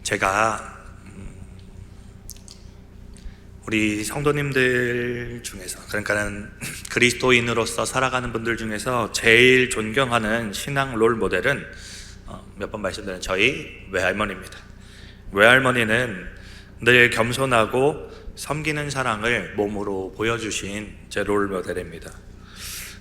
제가 우리 성도님들 중에서, 그러니까는 그리스도인으로서 살아가는 분들 중에서 제일 존경하는 신앙 롤 모델은 몇 번 말씀드린 저희 외할머니입니다. 외할머니는 늘 겸손하고 섬기는 사랑을 몸으로 보여주신 제 롤 모델입니다.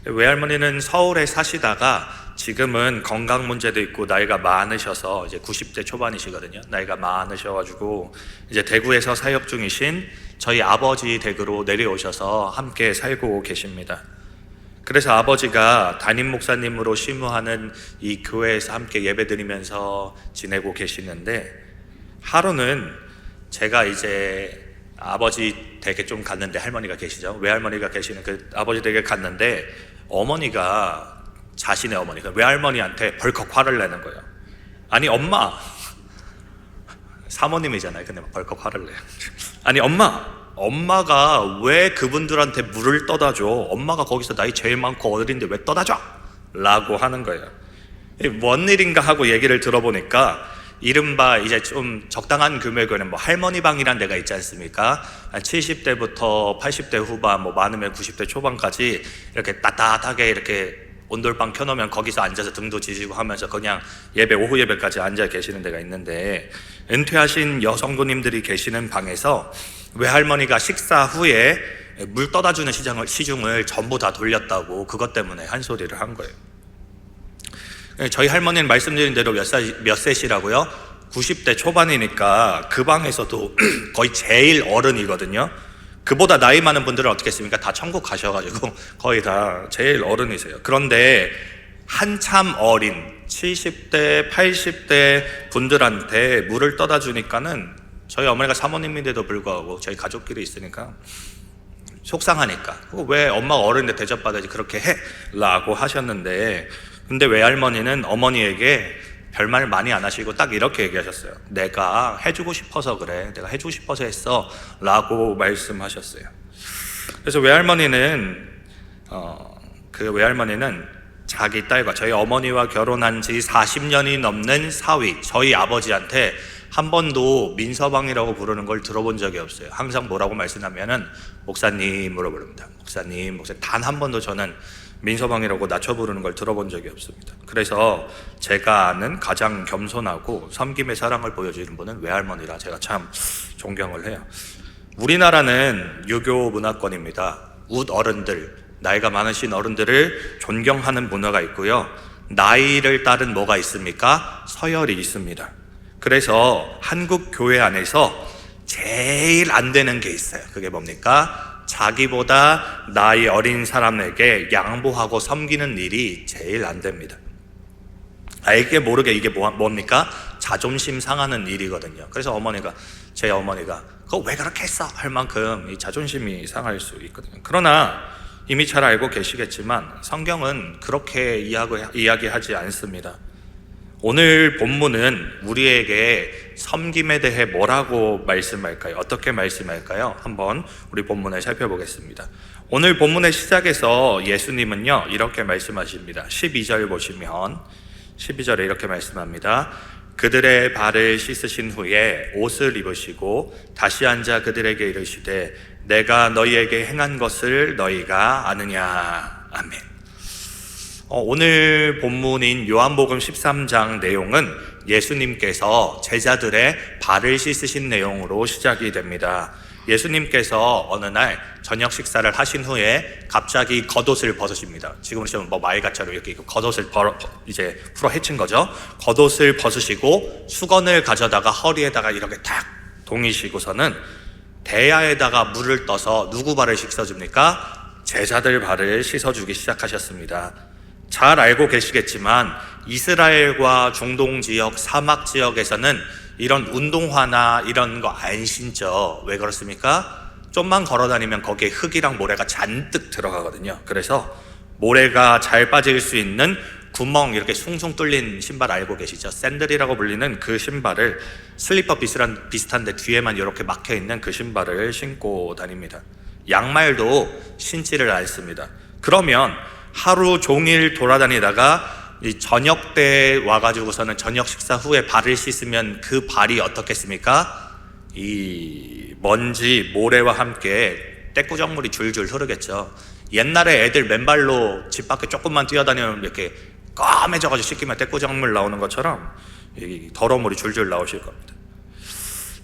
외할머니는 서울에 사시다가 지금은 건강 문제도 있고 나이가 많으셔서 이제 90대 초반이시거든요. 나이가 많으셔가지고 이제 대구에서 사역 중이신 저희 아버지 댁으로 내려오셔서 함께 살고 계십니다. 그래서 아버지가 담임 목사님으로 심우하는 이 교회에서 함께 예배드리면서 지내고 계시는데, 하루는 제가 이제 아버지 댁에 좀 갔는데, 할머니가 계시죠? 외할머니가 계시는 그 아버지 댁에 갔는데 어머니가, 자신의 어머니가 외할머니한테 벌컥 화를 내는 거예요. 아니 엄마, 사모님이잖아요. 근데 막 벌컥 화를 내요. 아니 엄마가 왜 그분들한테 물을 떠다 줘? 엄마가 거기서 나이 제일 많고 어른인데 왜 떠다 줘? 라고 하는 거예요. 뭔 일인가 하고 얘기를 들어보니까 이른바 이제 좀 적당한 금액은 뭐 할머니 방이란 데가 있지 않습니까? 한 70대부터 80대 후반, 뭐 많으면 90대 초반까지 이렇게 따뜻하게 이렇게 온돌방 켜놓으면 거기서 앉아서 등도 지지고 하면서 그냥 예배, 오후 예배까지 앉아 계시는 데가 있는데, 은퇴하신 여성도님들이 계시는 방에서 외할머니가 식사 후에 물 떠다주는 시중을 전부 다 돌렸다고 그것 때문에 한 소리를 한 거예요. 저희 할머니는 말씀드린 대로 몇 세시라고요? 90대 초반이니까 그 방에서도 거의 제일 어른이거든요. 그보다 나이 많은 분들은 어떻게 했습니까? 다 천국 가셔가지고 거의 다 제일 어른이세요. 그런데 한참 어린 70대, 80대 분들한테 물을 떠다 주니까는 저희 어머니가 사모님인데도 불구하고 저희 가족끼리 있으니까 속상하니까, 왜 엄마가 어른인데 대접받아야지 그렇게 해? 라고 하셨는데, 근데 외할머니는 어머니에게 별말 많이 안 하시고 딱 이렇게 얘기하셨어요. 내가 해주고 싶어서 그래. 내가 해주고 싶어서 했어. 라고 말씀하셨어요. 그래서 외할머니는 자기 딸과, 저희 어머니와 결혼한 지 40년이 넘는 사위, 저희 아버지한테 한 번도 민서방이라고 부르는 걸 들어본 적이 없어요. 항상 뭐라고 말씀하면은 목사님으로 부릅니다. 목사님. 단 한 번도 저는 민서방이라고 낮춰 부르는 걸 들어본 적이 없습니다. 그래서 제가 아는 가장 겸손하고 섬김의 사랑을 보여주는 분은 외할머니라 제가 참 존경을 해요. 우리나라는 유교 문화권입니다. 웃 어른들, 나이가 많으신 어른들을 존경하는 문화가 있고요. 나이를 따른 뭐가 있습니까? 서열이 있습니다. 그래서 한국 교회 안에서 제일 안 되는 게 있어요. 그게 뭡니까? 자기보다 나이 어린 사람에게 양보하고 섬기는 일이 제일 안 됩니다. 알게 모르게 이게 뭡니까? 자존심 상하는 일이거든요. 그래서 제 어머니가 그거 왜 그렇게 했어? 할 만큼 이 자존심이 상할 수 있거든요. 그러나 이미 잘 알고 계시겠지만 성경은 그렇게 이야기하지 않습니다. 오늘 본문은 우리에게 섬김에 대해 뭐라고 말씀할까요? 어떻게 말씀할까요? 한번 우리 본문을 살펴보겠습니다. 오늘 본문의 시작에서 예수님은요 이렇게 말씀하십니다. 12절 보시면 12절에 이렇게 말씀합니다. 그들의 발을 씻으신 후에 옷을 입으시고 다시 앉아 그들에게 이르시되 내가 너희에게 행한 것을 너희가 아느냐. 아멘. 오늘 본문인 요한복음 13장 내용은 예수님께서 제자들의 발을 씻으신 내용으로 시작이 됩니다. 예수님께서 어느 날 저녁 식사를 하신 후에 갑자기 겉옷을 벗으십니다. 지금으로 치면 마을같이로 이렇게 겉옷을 이제 풀어 헤친 거죠. 겉옷을 벗으시고 수건을 가져다가 허리에다가 이렇게 탁 동이시고서는 대야에다가 물을 떠서 누구 발을 씻어줍니까? 제자들 발을 씻어주기 시작하셨습니다. 잘 알고 계시겠지만 이스라엘과 중동 지역, 사막 지역에서는 이런 운동화나 이런 거 안 신죠. 왜 그렇습니까? 좀만 걸어 다니면 거기에 흙이랑 모래가 잔뜩 들어가거든요. 그래서 모래가 잘 빠질 수 있는 구멍, 이렇게 숭숭 뚫린 신발 알고 계시죠? 샌들이라고 불리는 그 신발을, 슬리퍼 비슷한데 뒤에만 이렇게 막혀 있는 그 신발을 신고 다닙니다. 양말도 신지를 않습니다. 그러면 하루 종일 돌아다니다가 이 저녁 때 와가지고서는 저녁 식사 후에 발을 씻으면 그 발이 어떻겠습니까? 이 먼지, 모래와 함께 떼꾸정물이 줄줄 흐르겠죠. 옛날에 애들 맨발로 집 밖에 조금만 뛰어다니면 이렇게 까매져가지고 씻기면 떼꾸정물 나오는 것처럼 이 더러운 물이 줄줄 나오실 겁니다.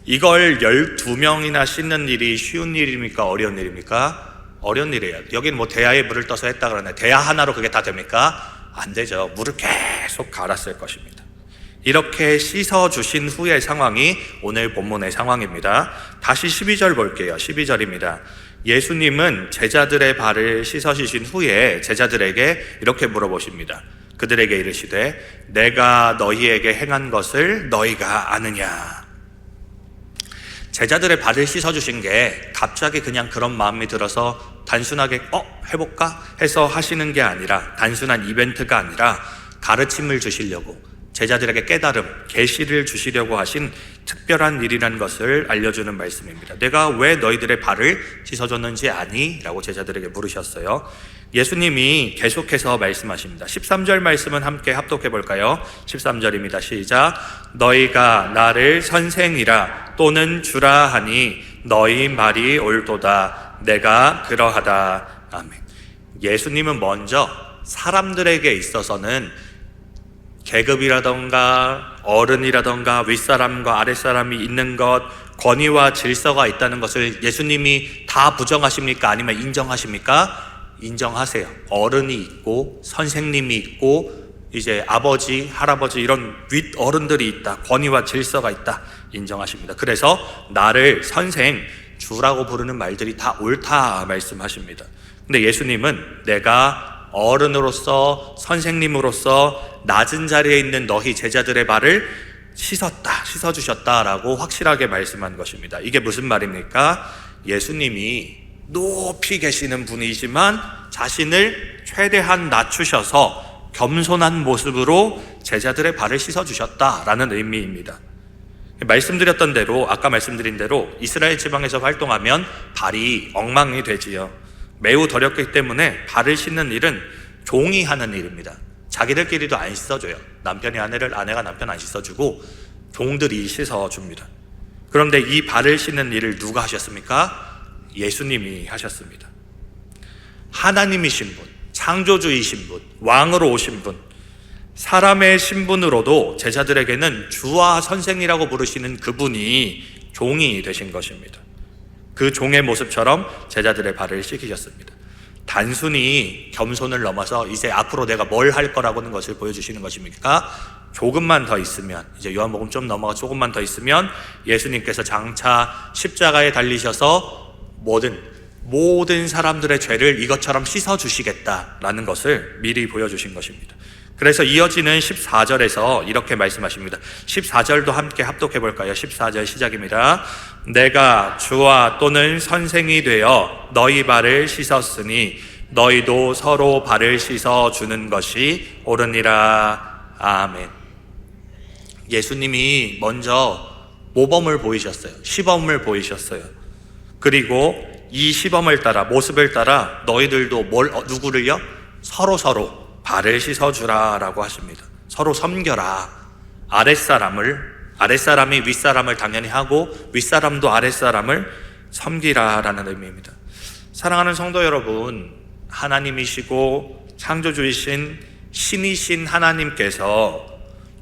이걸 12명이나 씻는 일이 쉬운 일입니까? 어려운 일입니까? 어려운 일이에요. 여기는 뭐 대야에 물을 떠서 했다 그러네. 대야 하나로 그게 다 됩니까? 안 되죠. 물을 계속 갈았을 것입니다. 이렇게 씻어주신 후의 상황이 오늘 본문의 상황입니다. 다시 12절 볼게요. 12절입니다. 예수님은 제자들의 발을 씻어주신 후에 제자들에게 이렇게 물어보십니다. 그들에게 이르시되 내가 너희에게 행한 것을 너희가 아느냐. 제자들의 발을 씻어주신 게 갑자기 그냥 그런 마음이 들어서 단순하게 해볼까 해서 하시는 게 아니라, 단순한 이벤트가 아니라 가르침을 주시려고, 제자들에게 깨달음, 계시를 주시려고 하신 특별한 일이라는 것을 알려주는 말씀입니다. 내가 왜 너희들의 발을 씻어줬는지 아니? 라고 제자들에게 물으셨어요. 예수님이 계속해서 말씀하십니다. 13절 말씀은 함께 합독해 볼까요? 13절입니다. 시작. 너희가 나를 선생이라 또는 주라 하니 너희 말이 옳도다. 내가 그러하다. 아멘. 예수님은 먼저 사람들에게 있어서는 계급이라던가 어른이라던가 윗사람과 아랫사람이 있는 것, 권위와 질서가 있다는 것을 예수님이 다 부정하십니까? 아니면 인정하십니까? 인정하세요. 어른이 있고 선생님이 있고 이제 아버지, 할아버지 이런 윗 어른들이 있다. 권위와 질서가 있다. 인정하십니다. 그래서 나를 선생, 주라고 부르는 말들이 다 옳다 말씀하십니다. 근데 예수님은 내가 어른으로서 선생님으로서 낮은 자리에 있는 너희 제자들의 발을 씻어주셨다라고 확실하게 말씀한 것입니다. 이게 무슨 말입니까? 예수님이 높이 계시는 분이지만 자신을 최대한 낮추셔서 겸손한 모습으로 제자들의 발을 씻어주셨다라는 의미입니다. 말씀드렸던 대로, 아까 말씀드린 대로 이스라엘 지방에서 활동하면 발이 엉망이 되지요. 매우 더럽기 때문에 발을 씻는 일은 종이 하는 일입니다. 자기들끼리도 안 씻어줘요. 남편이 아내를, 아내가 남편 안 씻어주고 종들이 씻어줍니다. 그런데 이 발을 씻는 일을 누가 하셨습니까? 예수님이 하셨습니다. 하나님이신 분, 창조주이신 분, 왕으로 오신 분, 사람의 신분으로도 제자들에게는 주와 선생이라고 부르시는 그분이 종이 되신 것입니다. 그 종의 모습처럼 제자들의 발을 씻기셨습니다. 단순히 겸손을 넘어서 이제 앞으로 내가 뭘 할 거라고는 것을 보여주시는 것입니까? 조금만 더 있으면, 이제 요한복음 좀 넘어가 조금만 더 있으면 예수님께서 장차 십자가에 달리셔서 모든 사람들의 죄를 이것처럼 씻어주시겠다라는 것을 미리 보여주신 것입니다. 그래서 이어지는 14절에서 이렇게 말씀하십니다. 14절도 함께 합독해 볼까요? 14절 시작입니다. 내가 주와 또는 선생이 되어 너희 발을 씻었으니 너희도 서로 발을 씻어주는 것이 옳으니라. 아멘. 예수님이 먼저 모범을 보이셨어요. 시범을 보이셨어요. 그리고 이 시범을 따라, 모습을 따라 너희들도 누구를요? 서로 발을 씻어주라 라고 하십니다. 서로 섬겨라. 아랫사람이 윗사람을 당연히 하고 윗사람도 아랫사람을 섬기라 라는 의미입니다. 사랑하는 성도 여러분, 하나님이시고 창조주이신 신이신 하나님께서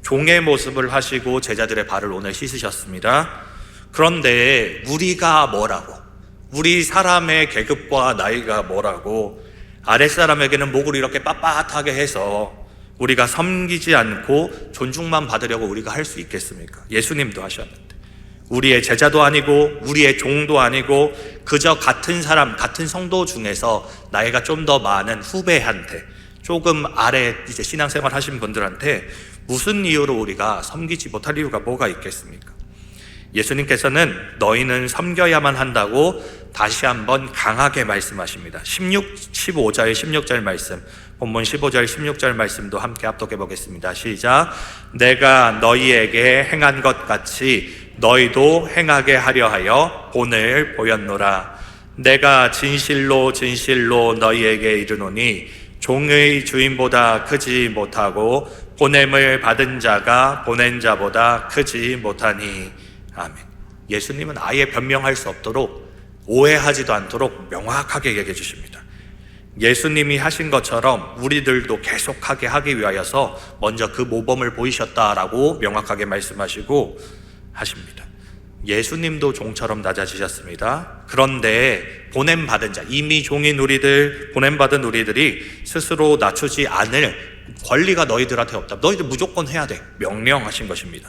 종의 모습을 하시고 제자들의 발을 오늘 씻으셨습니다. 그런데 우리가 뭐라고, 우리 사람의 계급과 나이가 뭐라고 아랫사람에게는 목을 이렇게 빳빳하게 해서 우리가 섬기지 않고 존중만 받으려고 우리가 할 수 있겠습니까? 예수님도 하셨는데 우리의 제자도 아니고 우리의 종도 아니고 그저 같은 사람, 같은 성도 중에서 나이가 좀 더 많은 후배한테, 조금 아래 이제 신앙생활 하신 분들한테 무슨 이유로 우리가 섬기지 못할 이유가 뭐가 있겠습니까? 예수님께서는 너희는 섬겨야만 한다고 다시 한번 강하게 말씀하십니다. 15절 16절 말씀, 본문 15절 16절 말씀도 함께 합독해 보겠습니다. 시작. 내가 너희에게 행한 것 같이 너희도 행하게 하려 하여 본을 보였노라. 내가 진실로 진실로 너희에게 이르노니 종의 주인보다 크지 못하고 보냄을 받은 자가 보낸 자보다 크지 못하니. 아멘. 예수님은 아예 변명할 수 없도록, 오해하지도 않도록 명확하게 얘기해 주십니다. 예수님이 하신 것처럼 우리들도 계속하게 하기 위하여서 먼저 그 모범을 보이셨다라고 명확하게 말씀하시고 하십니다. 예수님도 종처럼 낮아지셨습니다. 그런데 보냄받은 자, 이미 종인 우리들, 보냄받은 우리들이 스스로 낮추지 않을 권리가 너희들한테 없다. 너희들 무조건 해야 돼. 명령하신 것입니다.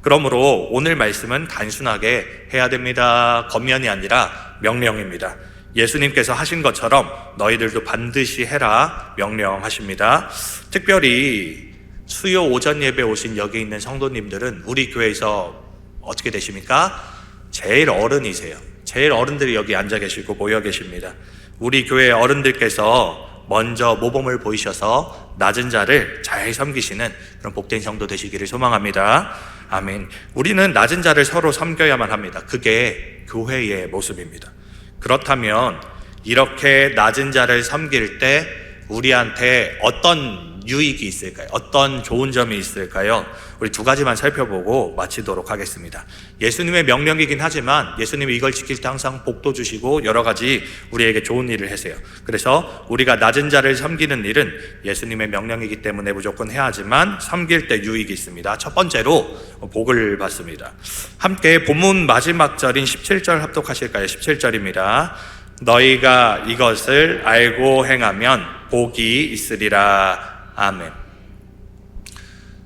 그러므로 오늘 말씀은 단순하게 해야 됩니다, 겉면이 아니라 명령입니다. 예수님께서 하신 것처럼 너희들도 반드시 해라 명령하십니다. 특별히 수요 오전 예배 오신 여기 있는 성도님들은 우리 교회에서 어떻게 되십니까? 제일 어른이세요. 제일 어른들이 여기 앉아 계시고 모여 계십니다. 우리 교회 어른들께서 먼저 모범을 보이셔서 낮은 자를 잘 섬기시는 그런 복된 성도 되시기를 소망합니다. 아멘. 우리는 낮은 자를 서로 섬겨야만 합니다. 그게 교회의 모습입니다. 그렇다면 이렇게 낮은 자를 섬길 때 우리한테 어떤 유익이 있을까요? 어떤 좋은 점이 있을까요? 우리 두 가지만 살펴보고 마치도록 하겠습니다. 예수님의 명령이긴 하지만 예수님이 이걸 지킬 때 항상 복도 주시고 여러 가지 우리에게 좋은 일을 하세요. 그래서 우리가 낮은 자를 섬기는 일은 예수님의 명령이기 때문에 무조건 해야 하지만 섬길 때 유익이 있습니다. 첫 번째로 복을 받습니다. 함께 본문 마지막 절인 17절 합독하실까요? 17절입니다. 너희가 이것을 알고 행하면 복이 있으리라. 아멘.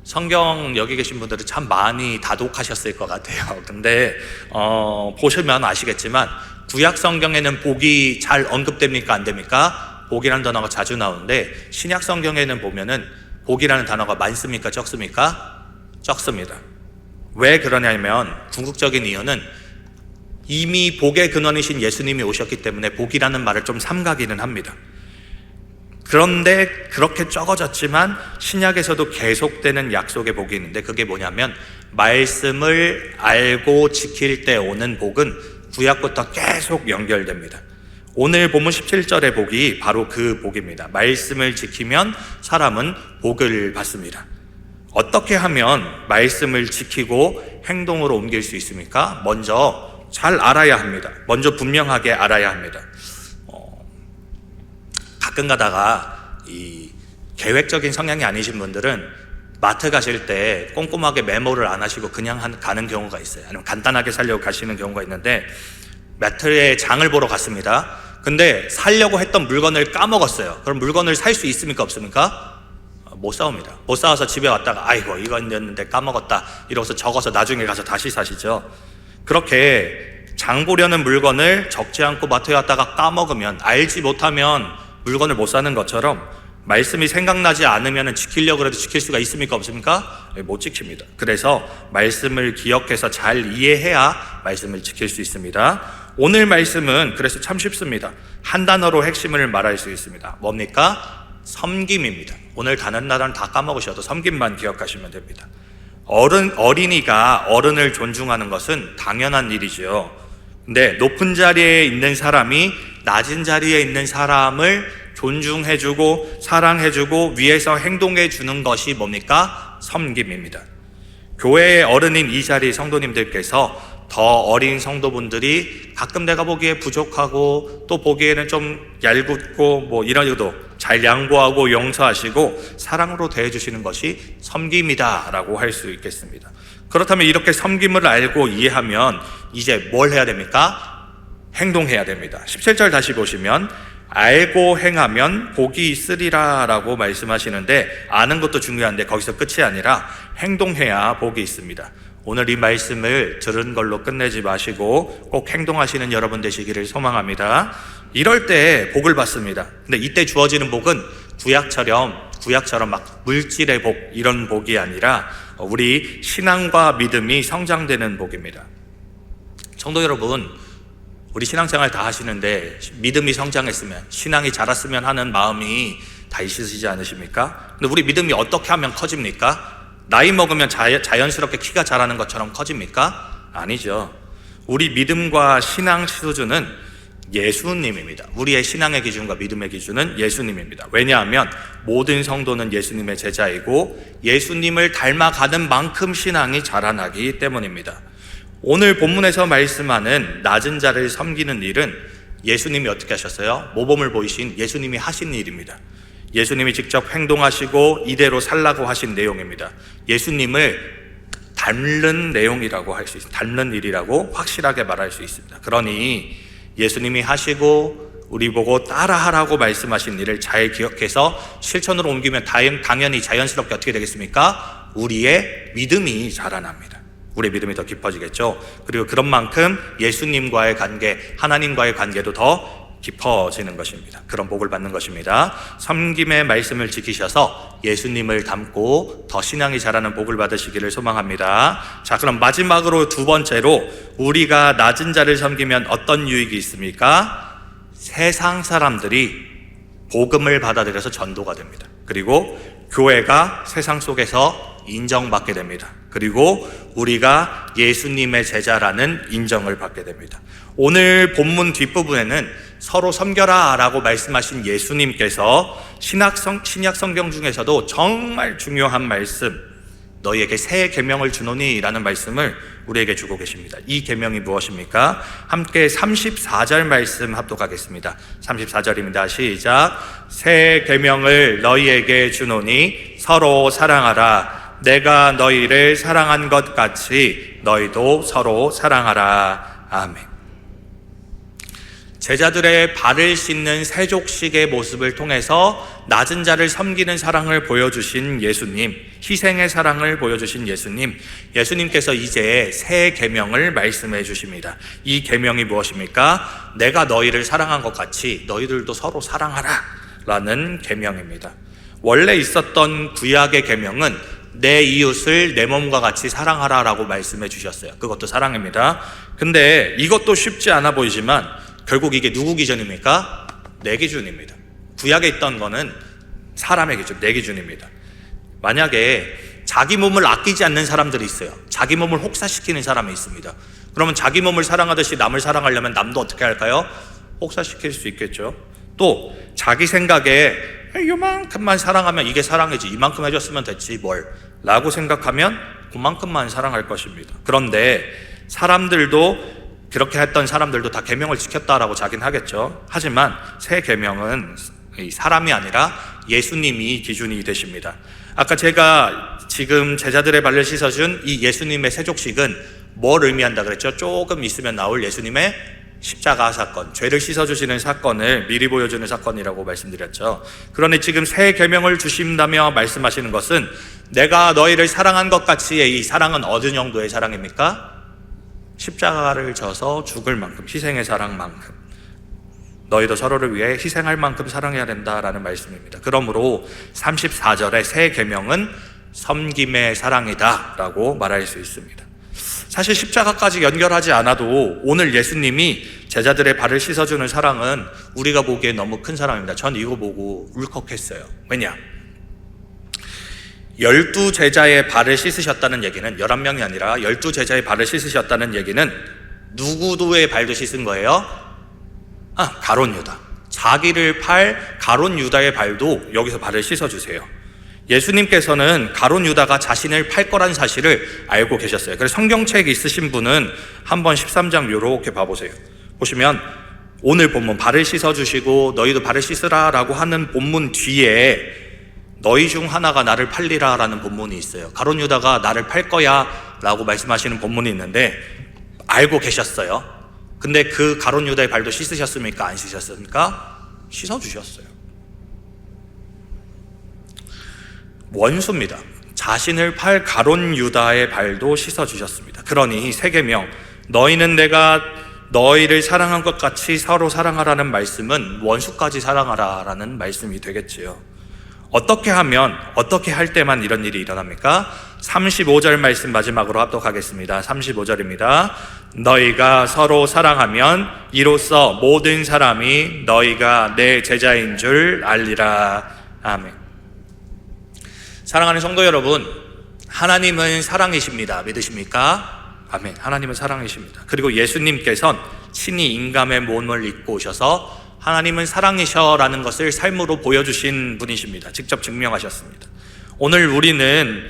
성경 여기 계신 분들은 참 많이 다독하셨을 것 같아요. 근데 보시면 아시겠지만 구약 성경에는 복이 잘 언급됩니까? 안 됩니까? 복이라는 단어가 자주 나오는데 신약 성경에는 보면은 복이라는 단어가 많습니까? 적습니까? 적습니다. 왜 그러냐면 궁극적인 이유는 이미 복의 근원이신 예수님이 오셨기 때문에 복이라는 말을 좀 삼가기는 합니다. 그런데 그렇게 적어졌지만 신약에서도 계속되는 약속의 복이 있는데 그게 뭐냐면 말씀을 알고 지킬 때 오는 복은 구약부터 계속 연결됩니다. 오늘 본문 17절의 복이 바로 그 복입니다. 말씀을 지키면 사람은 복을 받습니다. 어떻게 하면 말씀을 지키고 행동으로 옮길 수 있습니까? 먼저 잘 알아야 합니다. 먼저 분명하게 알아야 합니다. 가끔 가다가 이 계획적인 성향이 아니신 분들은 마트 가실 때 꼼꼼하게 메모를 안 하시고 그냥 가는 경우가 있어요. 아니면 간단하게 사려고 가시는 경우가 있는데 마트에 장을 보러 갔습니다. 근데 사려고 했던 물건을 까먹었어요. 그럼 물건을 살 수 있습니까? 없습니까? 못 사옵니다. 못 사와서 집에 왔다가 아이고 이건였는데 까먹었다 이러고서 적어서 나중에 가서 다시 사시죠. 그렇게 장 보려는 물건을 적지 않고 마트에 왔다가 까먹으면, 알지 못하면 물건을 못 사는 것처럼 말씀이 생각나지 않으면 지키려고 해도 지킬 수가 있습니까? 없습니까? 못 지킵니다. 그래서 말씀을 기억해서 잘 이해해야 말씀을 지킬 수 있습니다. 오늘 말씀은 그래서 참 쉽습니다. 한 단어로 핵심을 말할 수 있습니다. 뭡니까? 섬김입니다. 오늘 다른 단어는 다 까먹으셔도 섬김만 기억하시면 됩니다. 어린이가 어른을 존중하는 것은 당연한 일이죠. 근데 높은 자리에 있는 사람이 낮은 자리에 있는 사람을 존중해주고 사랑해주고 위에서 행동해주는 것이 뭡니까? 섬김입니다. 교회의 어른인 이 자리 성도님들께서 더 어린 성도분들이 가끔 내가 보기에 부족하고 또 보기에는 좀 얄궂고 뭐 이러려도 잘 양보하고 용서하시고 사랑으로 대해주시는 것이 섬김이다 라고 할 수 있겠습니다. 그렇다면 이렇게 섬김을 알고 이해하면 이제 뭘 해야 됩니까? 행동해야 됩니다. 17절 다시 보시면 알고 행하면 복이 있으리라 라고 말씀하시는데, 아는 것도 중요한데 거기서 끝이 아니라 행동해야 복이 있습니다. 오늘 이 말씀을 들은 걸로 끝내지 마시고 꼭 행동하시는 여러분 되시기를 소망합니다. 이럴 때 복을 받습니다. 근데 이때 주어지는 복은 구약처럼 막 물질의 복, 이런 복이 아니라 우리 신앙과 믿음이 성장되는 복입니다. 성도 여러분, 우리 신앙생활 다 하시는데 믿음이 성장했으면, 신앙이 자랐으면 하는 마음이 다 있으시지 않으십니까? 근데 우리 믿음이 어떻게 하면 커집니까? 나이 먹으면 자연스럽게 키가 자라는 것처럼 커집니까? 아니죠. 우리 믿음과 신앙 수준은 예수님입니다. 우리의 신앙의 기준과 믿음의 기준은 예수님입니다. 왜냐하면 모든 성도는 예수님의 제자이고 예수님을 닮아가는 만큼 신앙이 자라나기 때문입니다. 오늘 본문에서 말씀하는 낮은 자를 섬기는 일은 예수님이 어떻게 하셨어요? 모범을 보이신 예수님이 하신 일입니다. 예수님이 직접 행동하시고 이대로 살라고 하신 내용입니다. 예수님을 닮는 내용이라고 할 수 있습니다. 닮는 일이라고 확실하게 말할 수 있습니다. 그러니 예수님이 하시고 우리 보고 따라하라고 말씀하신 일을 잘 기억해서 실천으로 옮기면 당연히 자연스럽게 어떻게 되겠습니까? 우리의 믿음이 자라납니다. 우리의 믿음이 더 깊어지겠죠. 그리고 그런 만큼 예수님과의 관계, 하나님과의 관계도 더 깊어지는 것입니다. 그런 복을 받는 것입니다. 섬김의 말씀을 지키셔서 예수님을 닮고 더 신앙이 자라는 복을 받으시기를 소망합니다. 자, 그럼 마지막으로 두 번째로 우리가 낮은 자를 섬기면 어떤 유익이 있습니까? 세상 사람들이 복음을 받아들여서 전도가 됩니다. 그리고 교회가 세상 속에서 인정받게 됩니다. 그리고 우리가 예수님의 제자라는 인정을 받게 됩니다. 오늘 본문 뒷부분에는 서로 섬겨라 라고 말씀하신 예수님께서 신약 성경 중에서도 정말 중요한 말씀, 너희에게 새 계명을 주노니 라는 말씀을 우리에게 주고 계십니다. 이 계명이 무엇입니까? 함께 34절 말씀 합독하겠습니다. 34절입니다. 시작. 새 계명을 너희에게 주노니 서로 사랑하라. 내가 너희를 사랑한 것 같이 너희도 서로 사랑하라. 아멘. 제자들의 발을 씻는 세족식의 모습을 통해서 낮은 자를 섬기는 사랑을 보여주신 예수님, 희생의 사랑을 보여주신 예수님께서 이제 새 계명을 말씀해 주십니다. 이 계명이 무엇입니까? 내가 너희를 사랑한 것 같이 너희들도 서로 사랑하라 라는 계명입니다. 원래 있었던 구약의 계명은 내 이웃을 내 몸과 같이 사랑하라 라고 말씀해 주셨어요. 그것도 사랑입니다. 근데 이것도 쉽지 않아 보이지만 결국 이게 누구 기준입니까? 내 기준입니다. 구약에 있던 거는 사람의 기준, 내 기준입니다. 만약에 자기 몸을 아끼지 않는 사람들이 있어요. 자기 몸을 혹사시키는 사람이 있습니다. 그러면 자기 몸을 사랑하듯이 남을 사랑하려면 남도 어떻게 할까요? 혹사시킬 수 있겠죠. 또 자기 생각에 이만큼만 사랑하면 이게 사랑이지, 이만큼 해줬으면 됐지 뭘 라고 생각하면 그만큼만 사랑할 것입니다. 그런데 사람들도 그렇게 했던 사람들도 다 계명을 지켰다라고 자긴 하겠죠. 하지만 새 계명은 사람이 아니라 예수님이 기준이 되십니다. 아까 제가 지금 제자들의 발을 씻어준 이 예수님의 세족식은 뭘 의미한다 그랬죠? 조금 있으면 나올 예수님의 십자가 사건, 죄를 씻어주시는 사건을 미리 보여주는 사건이라고 말씀드렸죠. 그러니 지금 새 계명을 주신다며 말씀하시는 것은 내가 너희를 사랑한 것 같이의 이 사랑은 어느 정도의 사랑입니까? 십자가를 져서 죽을 만큼, 희생의 사랑만큼, 너희도 서로를 위해 희생할 만큼 사랑해야 된다라는 말씀입니다. 그러므로 34절의 새 계명은 섬김의 사랑이다 라고 말할 수 있습니다. 사실 십자가까지 연결하지 않아도 오늘 예수님이 제자들의 발을 씻어주는 사랑은 우리가 보기에 너무 큰 사랑입니다. 전 이거 보고 울컥했어요. 왜냐? 12제자의 발을 씻으셨다는 얘기는 11명이 아니라 12제자의 발을 씻으셨다는 얘기는 누구도의 발도 씻은 거예요? 가룟 유다. 자기를 팔 가룟 유다의 발도 여기서 발을 씻어주세요. 예수님께서는 가룟 유다가 자신을 팔 거란 사실을 알고 계셨어요. 그래서 성경책 있으신 분은 한번 13장 이렇게 봐보세요. 보시면 오늘 본문 발을 씻어주시고 너희도 발을 씻으라 라고 하는 본문 뒤에 너희 중 하나가 나를 팔리라 라는 본문이 있어요. 가룟 유다가 나를 팔 거야 라고 말씀하시는 본문이 있는데 알고 계셨어요. 근데 그 가룟 유다의 발도 씻으셨습니까? 안 씻으셨습니까? 씻어주셨어요. 원수입니다. 자신을 팔 가룟 유다의 발도 씻어주셨습니다. 그러니 새 계명, 너희는 내가 너희를 사랑한 것 같이 서로 사랑하라는 말씀은 원수까지 사랑하라 라는 말씀이 되겠지요. 어떻게 하면, 어떻게 할 때만 이런 일이 일어납니까? 35절 말씀 마지막으로 합독하겠습니다. 35절입니다. 너희가 서로 사랑하면 이로써 모든 사람이 너희가 내 제자인 줄 알리라. 아멘. 사랑하는 성도 여러분, 하나님은 사랑이십니다. 믿으십니까? 아멘. 하나님은 사랑이십니다. 그리고 예수님께서는 친히 인간의 몸을 입고 오셔서 하나님은 사랑이셔라는 것을 삶으로 보여주신 분이십니다. 직접 증명하셨습니다. 오늘 우리는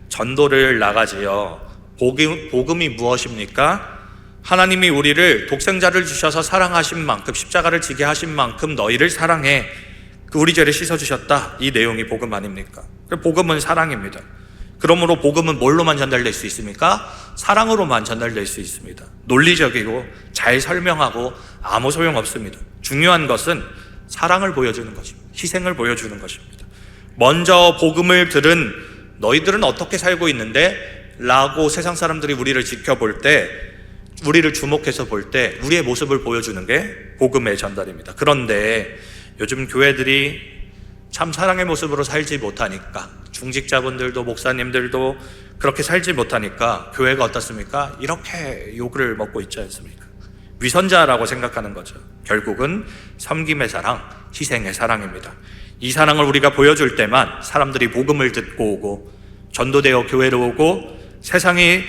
전도를 나가지요. 복음이 무엇입니까? 하나님이 우리를 독생자를 주셔서 사랑하신 만큼, 십자가를 지게 하신 만큼 너희를 사랑해 우리 죄를 씻어주셨다. 이 내용이 복음 아닙니까? 복음은 사랑입니다. 그러므로 복음은 뭘로만 전달될 수 있습니까? 사랑으로만 전달될 수 있습니다. 논리적이고 잘 설명하고 아무 소용없습니다. 중요한 것은 사랑을 보여주는 것입니다. 희생을 보여주는 것입니다. 먼저 복음을 들은 너희들은 어떻게 살고 있는데? 라고 세상 사람들이 우리를 지켜볼 때, 우리를 주목해서 볼 때 우리의 모습을 보여주는 게 복음의 전달입니다. 그런데 요즘 교회들이 참 사랑의 모습으로 살지 못하니까, 중직자분들도 목사님들도 그렇게 살지 못하니까 교회가 어떻습니까? 이렇게 욕을 먹고 있지 않습니까? 위선자라고 생각하는 거죠. 결국은 섬김의 사랑, 희생의 사랑입니다. 이 사랑을 우리가 보여줄 때만 사람들이 복음을 듣고 오고 전도되어 교회로 오고 세상이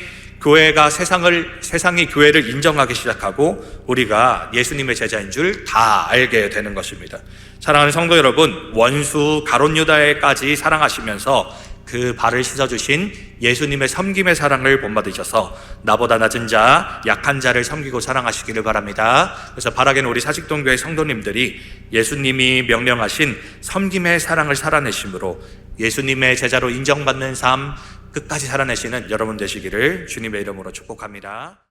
교회를 인정하기 시작하고 우리가 예수님의 제자인 줄 다 알게 되는 것입니다. 사랑하는 성도 여러분, 원수 가룟 유다에까지 사랑하시면서 그 발을 씻어주신 예수님의 섬김의 사랑을 본받으셔서 나보다 낮은 자, 약한 자를 섬기고 사랑하시기를 바랍니다. 그래서 바라기는 우리 사직동교회 성도님들이 예수님이 명령하신 섬김의 사랑을 살아내심으로 예수님의 제자로 인정받는 삶 끝까지 살아내시는 여러분 되시기를 주님의 이름으로 축복합니다.